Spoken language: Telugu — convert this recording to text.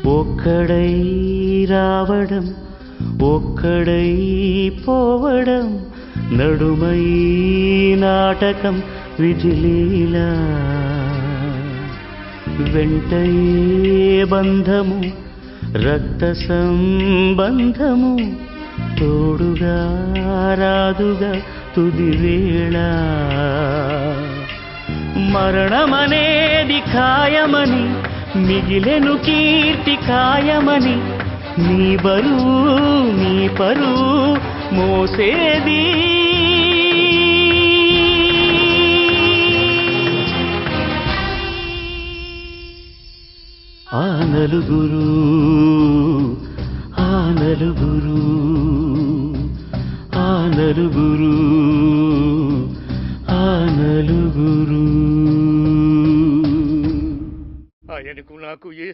ఒక్కడై రావడం ఒక్కడై పోవడం నడుమై నాటకం విజిలీలా వెంటయే బంధము రక్త సంబంధము తోడుగా రాదుగా తుది వేళ మరణమనేది ఖాయమని మిగిలెను కీర్తి ఖాయమని నీ బరువు నీ పరువు మోసేది ఆ నలుగురు ఆ నలుగురు ఆ నలుగురు ఆ నలుగురు ఆయనకు నాకు ఏ